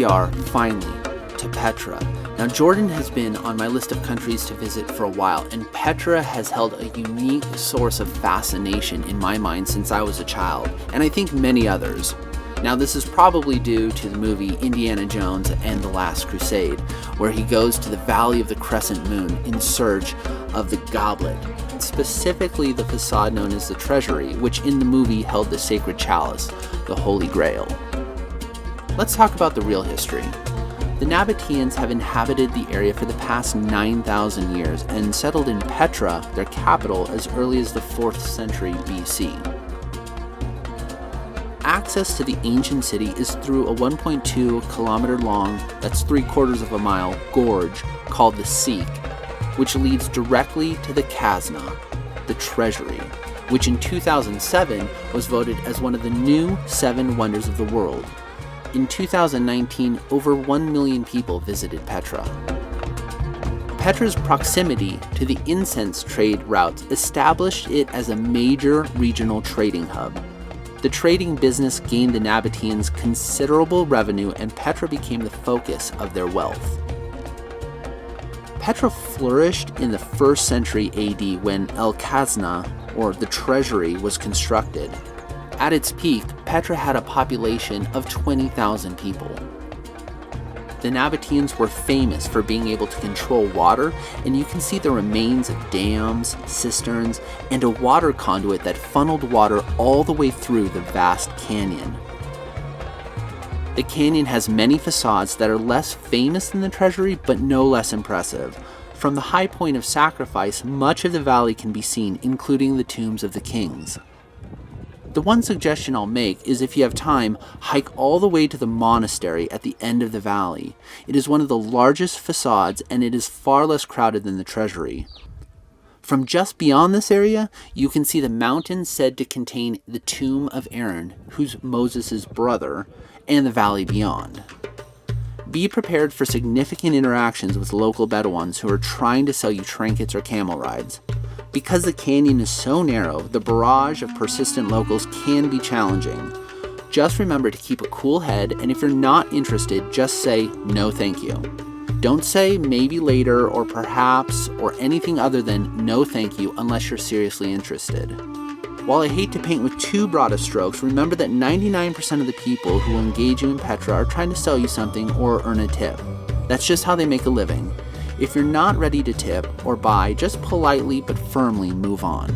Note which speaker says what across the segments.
Speaker 1: are, finally, to Petra. Now, Jordan has been on my list of countries to visit for a while, and Petra has held a unique source of fascination in my mind since I was a child, and I think many others. Now, this is probably due to the movie Indiana Jones and the Last Crusade, where he goes to the Valley of the Crescent Moon in search of the goblet, specifically the facade known as the treasury, which in the movie held the sacred chalice, the Holy Grail. Let's talk about the real history. The Nabataeans have inhabited the area for the past 9,000 years and settled in Petra, their capital, as early as the 4th century BC. Access to the ancient city is through a 1.2 kilometer long, that's 3/4 of a mile, gorge called the Seek, which leads directly to the Khazna, the treasury, which in 2007 was voted as one of the new 7 wonders of the world. In 2019, over 1 million people visited Petra. Petra's proximity to the incense trade routes established it as a major regional trading hub. The trading business gained the Nabataeans considerable revenue, and Petra became the focus of their wealth. Petra flourished in the 1st century AD when Khazna, or the treasury, was constructed. At its peak, Petra had a population of 20,000 people. The Nabataeans were famous for being able to control water, and you can see the remains of dams, cisterns, and a water conduit that funneled water all the way through the vast canyon. The canyon has many facades that are less famous than the treasury, but no less impressive. From the high point of sacrifice, much of the valley can be seen, including the tombs of the kings. The one suggestion I'll make is, if you have time, hike all the way to the monastery at the end of the valley. It is one of the largest facades, and it is far less crowded than the treasury. From just beyond this area, you can see the mountain said to contain the tomb of Aaron, who's Moses' brother, and the valley beyond. Be prepared for significant interactions with local Bedouins who are trying to sell you trinkets or camel rides. Because the canyon is so narrow, the barrage of persistent locals can be challenging. Just remember to keep a cool head, and if you're not interested, just say no thank you. Don't say maybe later or perhaps or anything other than no thank you unless you're seriously interested. While I hate to paint with too broad of strokes, remember that 99% of the people who will engage you in Petra are trying to sell you something or earn a tip. That's just how they make a living. If you're not ready to tip or buy, just politely but firmly move on.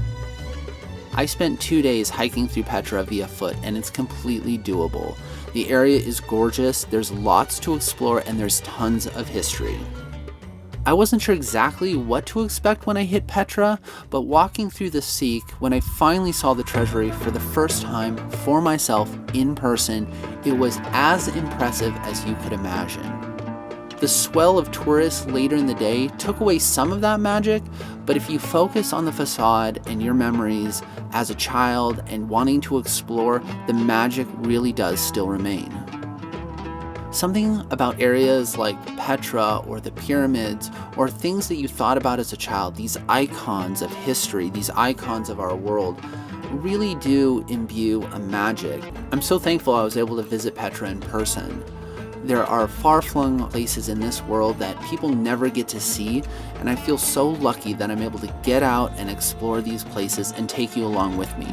Speaker 1: I spent 2 days hiking through Petra via foot, and it's completely doable. The area is gorgeous, there's lots to explore, and there's tons of history. I wasn't sure exactly what to expect when I hit Petra, but walking through the Seek, when I finally saw the treasury for the first time for myself in person, it was as impressive as you could imagine. The swell of tourists later in the day took away some of that magic, but if you focus on the facade and your memories as a child and wanting to explore, the magic really does still remain. Something about areas like Petra or the pyramids or things that you thought about as a child, these icons of history, these icons of our world, really do imbue a magic. I'm so thankful I was able to visit Petra in person. There are far-flung places in this world that people never get to see, and I feel so lucky that I'm able to get out and explore these places and take you along with me.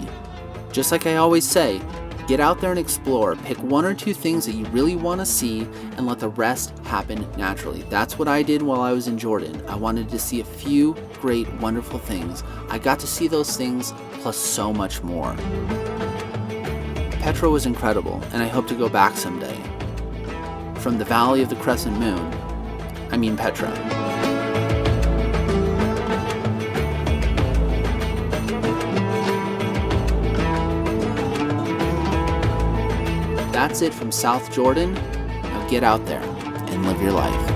Speaker 1: Just like I always say, get out there and explore. Pick 1 or 2 things that you really want to see and let the rest happen naturally. That's what I did while I was in Jordan. I wanted to see a few great, wonderful things. I got to see those things plus so much more. Petra was incredible, and I hope to go back someday. From the Valley of the Crescent Moon, I mean Petra. That's it from South Jordan. Now get out there and live your life.